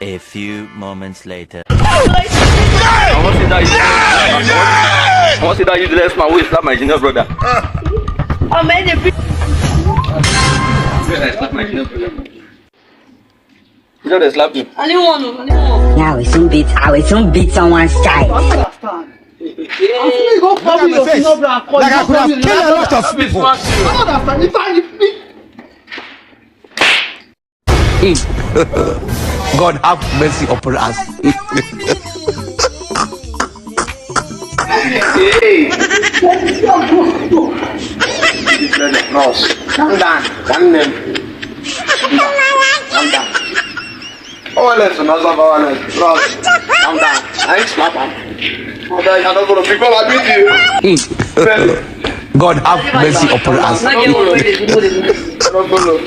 A few moments later. I want to see that you dress my way, slap my junior brother. I made a Slap my junior brother. You know they slap you. I didn't want to. Now I will soon beat someone's child. Like Like I could have killed a lot of people. God have mercy upon us. Hey! Ross, calm down. Calm down. Calm down. Violence, another violence. Ross, calm down. I ain't slap him. I'm not gonna people like you. God have mercy upon us. I'm not gonna.